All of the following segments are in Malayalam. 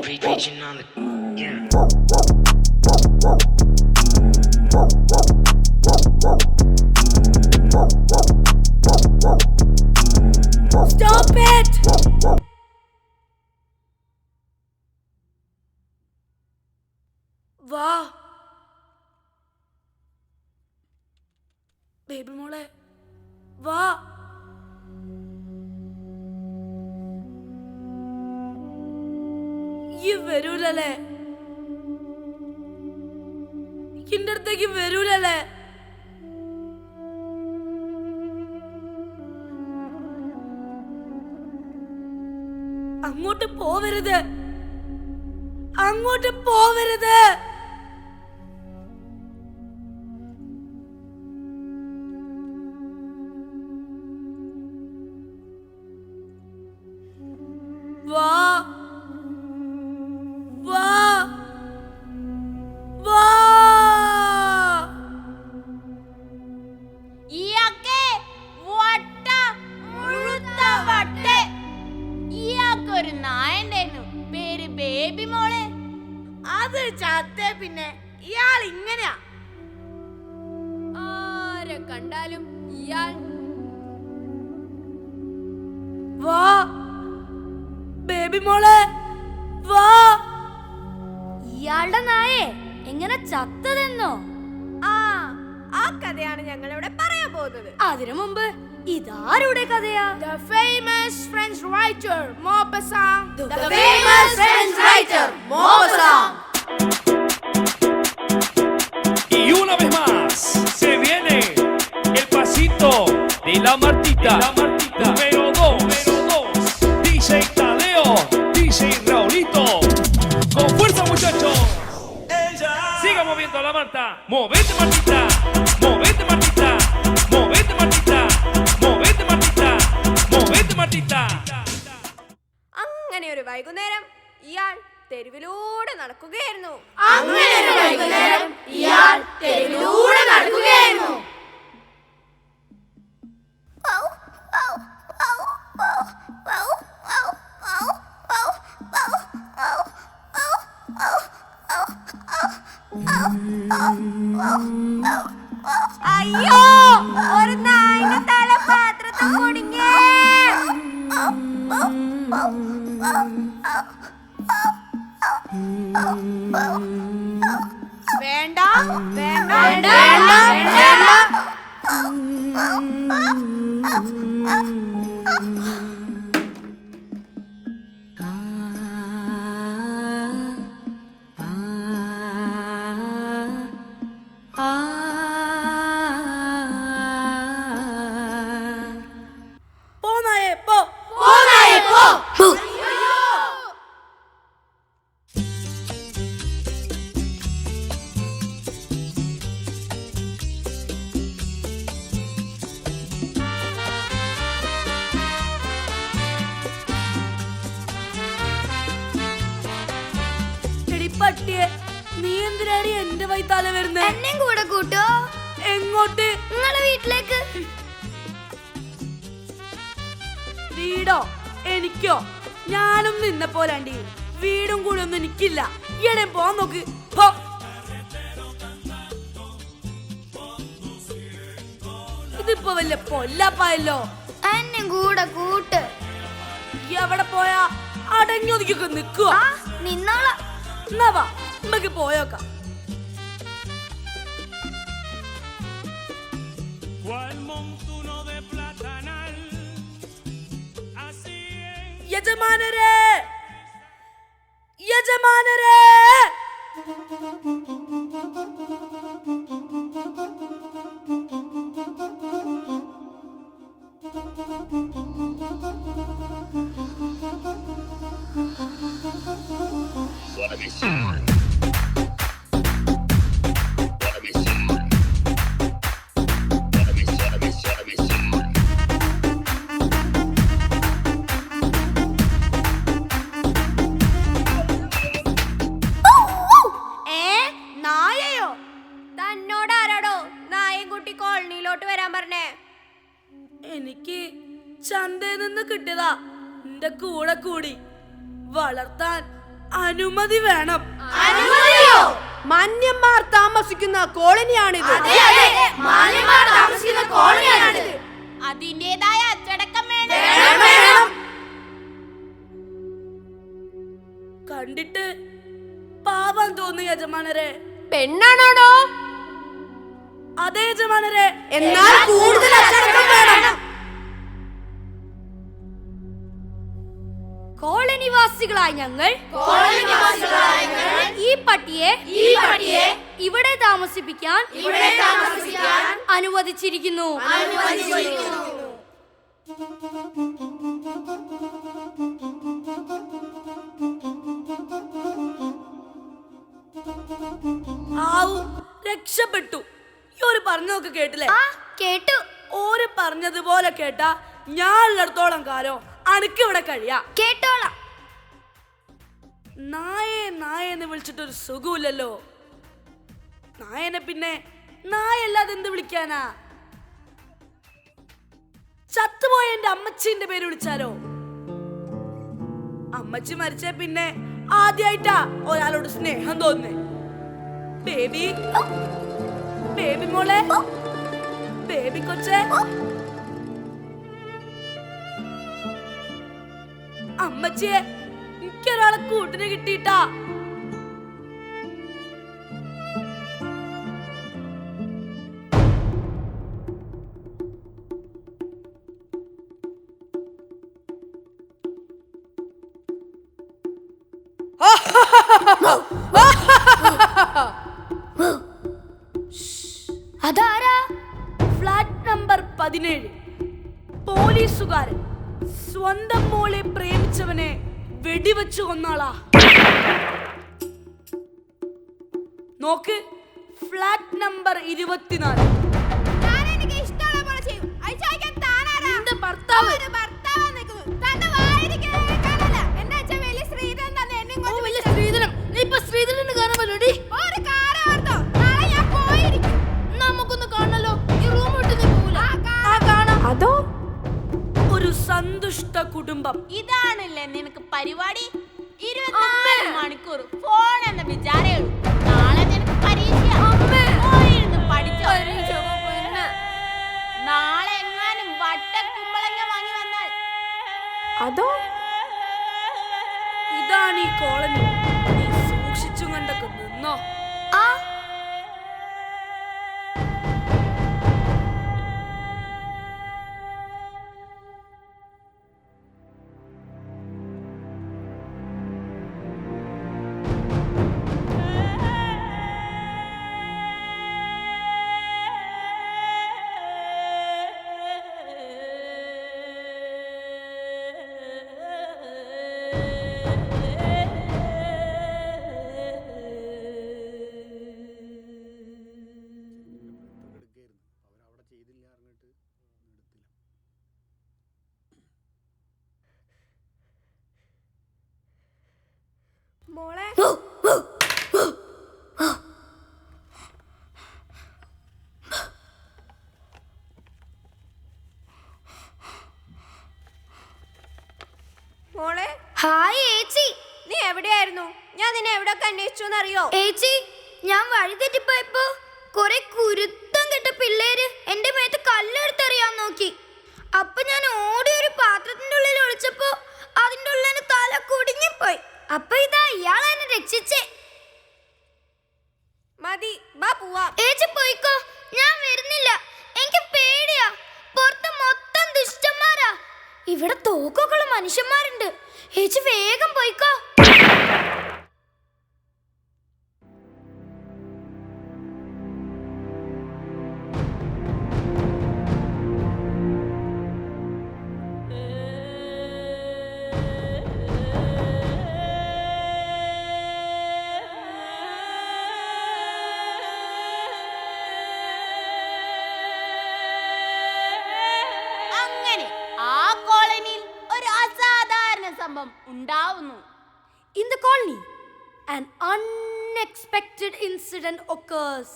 Preaching on the yeah. Stop it! വാ ബേബി മോളെ വാ. ഈ വരൂലല്ലേ, എന്റെ അടുത്തേക്ക് വരൂലല്ലേ? അങ്ങോട്ട് പോവരുത്, അങ്ങോട്ട് പോവരുത്. വാ വാ വാ. ഒരു നായണ്ടായിരുന്നു, പേര് ബേബി മോള്. അത് ചത്തേ പിന്നെ ഇയാൾ ഇങ്ങനെയാ. ആരെ കണ്ടാലും ഇയാൾ. വാ ബേബി മോളെ വാ. ഇയാളുടെ നായേ എങ്ങനെ ചത്തതെന്നോ? ആ കഥയാണ് ഞങ്ങൾ ഇവിടെ പറയാൻ പോകുന്നത്. അതിനു മുമ്പ് ഇതാരുടെ കഥയാ? The famous French writer Maupassant. The famous French writer Maupassant. Y una vez más se viene el pasito de la Martita. Número 2, DJ Tadeo, DJ Raulito. Con fuerza, muchachos. Siga moviendo la Marta. Movete, Martita. Movete, Martita. Movete, Martita. Movete, Martita. Movete, Martita. അങ്ങനെ ഒരു വൈകുന്നേരം ഇയാൾ തെരുവിലൂടെ നടക്കുകയായിരുന്നു. അയ്യോ, ഒരു നായിന്റെ തല പാത്രത്തിൽ കുടുങ്ങി. വേണ്ട വേണ്ട വേണ്ട വേണ്ട. പോനായേ പോ. എടി പട്ടിയെ, നീ എന്തിനാണ് എന്റെ വൈത്താലെ വരുന്നേ? എന്നെയും കൂടെ കൂട്ടോ? എങ്ങോട്ട്? നിങ്ങളെ വീട്ടിലേക്ക്. വീടോ എനിക്കോ? ഞാനും നിന്നെ പോലാണ്ടി വീടും കൂടെ ഒന്നും എനിക്കില്ല. ഈയിടെ പോവാൻ നോക്ക്. പോ. ഇതിപ്പോ വല്ല പൊല്ലാപ്പായല്ലോ. എന്നെയും കൂടെ കൂട്ട്. ഈ അവിടെ പോയാ അടങ്ങൊതുക്കൊക്കെ നിക്കുക. നിന്നോളാം. എന്നാ വാ, നമുക്ക് പോയോക്കാം. യജമാനരേ, യജമാനരേ. നായയോ? താൻ ഇങ്ങോട്ട് വരാൻ പറഞ്ഞേ? എനിക്ക് ചന്തയിൽ നിന്ന് കിട്ടിയതാ. എന്റെ കൂടെ കൂടി വളർത്താൻ അനുമതി വേണം. മാന്യന്മാർ താമസിക്കുന്ന കോളനിയാണിത്. അതിന്റേതായ അച്ചടക്കം വേണം. കണ്ടിട്ട് പാവം തോന്നുന്നു യജമാനരെ. പെണ്ണാണോടോ? അതെ യജമാനരെ. എന്നാൽ കൂടുതൽ അച്ചടക്കം വേണം. കോളനിവാസികളായ ഞങ്ങൾ ഈ പട്ടിയെ ഇവിടെ താമസിപ്പിക്കാൻ അനുവദിച്ചിരിക്കുന്നു. ആവും രക്ഷപ്പെട്ടു. ഈ ഒരു പറഞ്ഞൊക്കെ കേട്ടില്ലേ? കേട്ടു. ഓര് പറഞ്ഞതുപോലെ കേട്ടാ ഞാൻ ഉള്ളിടത്തോളം കാലം അനക്കിവിടെ കഴിയാ. കേട്ടോളാം. നായെന്ന് വിളിച്ചിട്ടൊരു സുഖമില്ലല്ലോ. നായനെ പിന്നെ നായല്ലാതെ എന്ത് വിളിക്കാനാ? ചത്തുപോയ എന്റെ അമ്മച്ചിന്റെ പേര് വിളിച്ചാലോ? അമ്മച്ചി മരിച്ച പിന്നെ ആദ്യായിട്ടാ ഒരാളോട് സ്നേഹം തോന്നുന്നേ. ബേബി, ബേബി മോളെ, ബേബി കൊച്ചേ. അമ്മച്ചിയെ എനിക്കൊരാളെ കൂട്ടിന് കിട്ടിയിട്ടാ. അതാരാ? ഫ്ലാറ്റ് നമ്പർ 17 പോലീസുകാരൻ സ്വന്തം മോളെ പ്രേമിച്ചവനെ വെടിവെച്ചു കൊന്നാളാ. നോക്ക്, ഫ്ലാറ്റ് നമ്പർ 24. അതോ ഒരു സന്തുഷ്ട കുടുംബം. ഇതാണല്ലേ നിനക്ക് പരിപാടി? 24 മണിക്കൂർ ഫോൺ എന്ന വിചാരേ ഉള്ളൂ. നാളെ നിനക്ക് പരീക്ഷ. പോയിരുന്ന് പഠിച്ചോ. നാളെ എങ്ങാനും വട്ടക്കുമ്പളങ്ങ വാങ്ങി വന്നാൽ അതോ? ഇതാണ് ഈ കോളനി. നീ സൂക്ഷിച്ചും കണ്ടൊക്കെ നിന്നോ. മോളെ മോളെ ഹായ് ഏച്ചി. നീ എവിടെയായിരുന്നു? ഞാൻ നിന്നെ എവിടെയൊക്കെ അന്വേഷിച്ചു അറിയോ? ഏച്ചി, ഞാൻ വഴി തെറ്റിപ്പോയപ്പോ കുറെ കുരുത്തം കെട്ട പിള്ളേര് എന്റെ മേത്ത് കല്ലെടുത്തെറിയാൻ നോക്കി. അപ്പൊ ഞാൻ ഓടി ഒരു പാത്രത്തിന്റെ ഉള്ളിൽ ഒളിച്ചപ്പോ അതിന്റെ ഉള്ളിൽ തല കുടുങ്ങിപ്പോയി. അപ്പൊ ഇതാ ഇയാളെ എന്നെ രക്ഷിച്ചേ. മതി, ബാ പോവാം. ഏച്ചി പോയിക്കോ, ഞാൻ വരുന്നില്ല. എനിക്ക് പേടിയാ. പുറത്ത് മൊത്തം ദുഷ്ടന്മാരാ. ഇവിടെ തോക്കുള്ള മനുഷ്യന്മാരുണ്ട്. ഏച്ചി വേഗം പോയിക്കോ. ഉണ്ടാവുന്നു. In the colony, an unexpected incident occurs.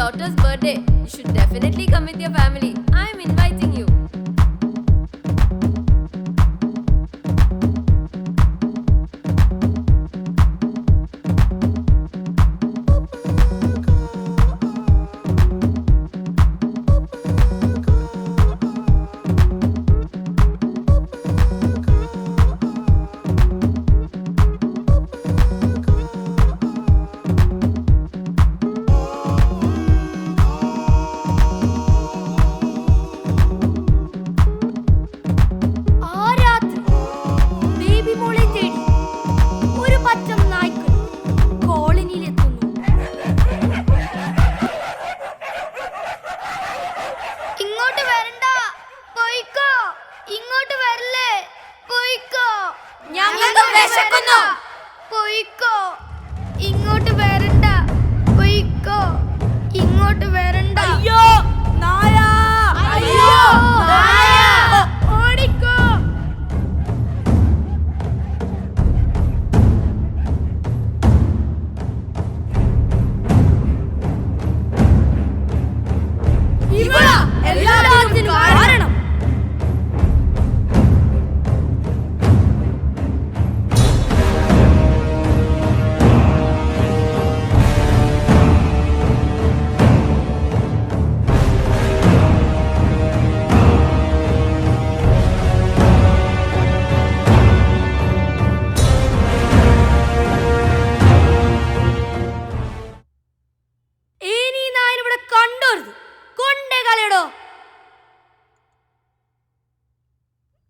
daughter's birthday. You should definitely come with your family. I'm inviting you.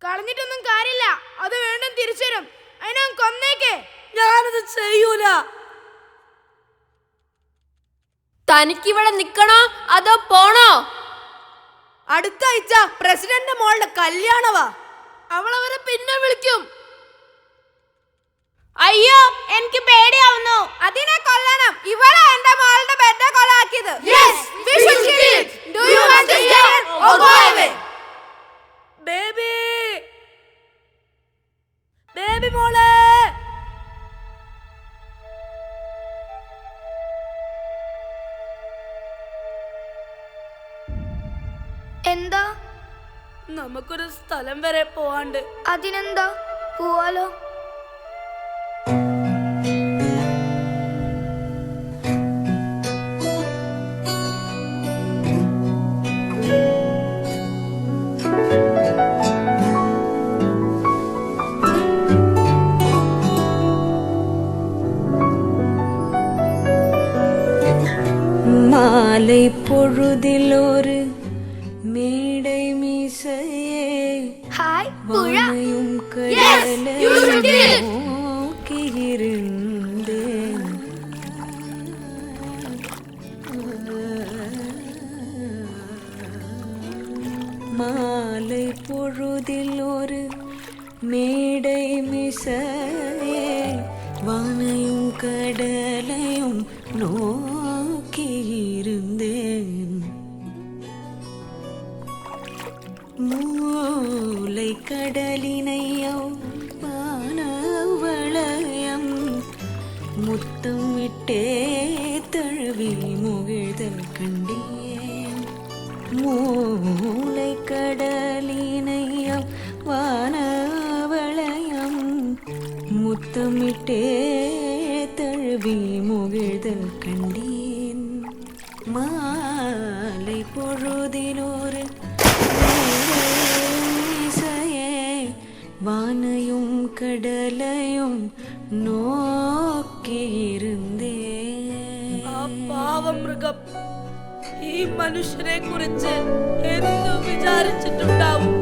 കളഞ്ഞിട്ടൊന്നും കാര്യമില്ല. അത് വേണം തിരിച്ചു തരും. അതിനെ കൊന്നേക്കേ. ഞാനത് ചെയ്യൂല. തനിക്കിവിടെ നിക്കണോ അതോ പോണോ? അടുത്ത ആഴ്ച പ്രസിഡന്റ് മോളുടെ കല്യാണവാ. അവളവരെ പിന്നെ വിളിക്കും. അയ്യോ, എനിക്ക് പേടിയാവുന്നു. അതിനെ കൊല്ലണം. ഇവളാ എന്റെ മോളുടെ ബെഡ് കൊലാക്കിയത്. ബേബി, ബേബി മോളെ. എന്താ? നമുക്കൊരു സ്ഥലം വരെ പോവാണ്ട്. അതിനെന്താ, പോവാലോ. மாலை பொழுதில் ஒரு மேடை மீசையே ഹായ് പുഴ. வானையும் கடலையும் நோக்கியிருந்தேன். மாலை பொழுதில் ஒரு மேடை மீசையே வானையும் கடலையும் நோக்கியிருந்தேன். மூலை கடலினையோ வானவளையம் முத்தம் விட்டே தழுவி முகிழ்தல் கண்டேன். மூலை கடலினையோ வானவளையம் முத்தமிட்டே தழுவி முகிழ்தல் கண்டேன். மாலை பொழுதிலோரு இசையே வானையும் கடலையும் നോക്കിയിരുന്നേൻ. ആ പാവമൃഗം ഈ മനുഷ്യനെ കുറിച്ച് എന്തു വിചാരിച്ചിട്ടുണ്ടാവും?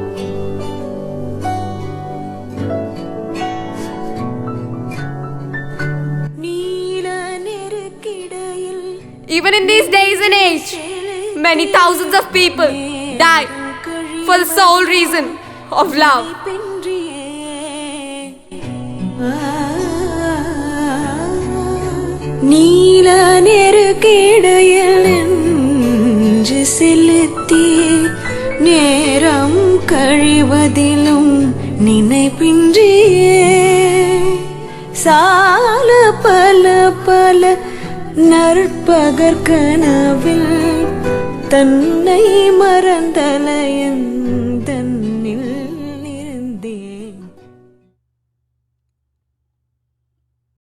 Even in these days and age, many thousands of people die for the sole reason of love. நீல நெருக்கிடையில் நின்று செலுத்தி நேரம் கழிவதிலும் நினைப்பின்றியே சால பல பல நற்பகற்கனவில் தன்னை மறந்தலையன்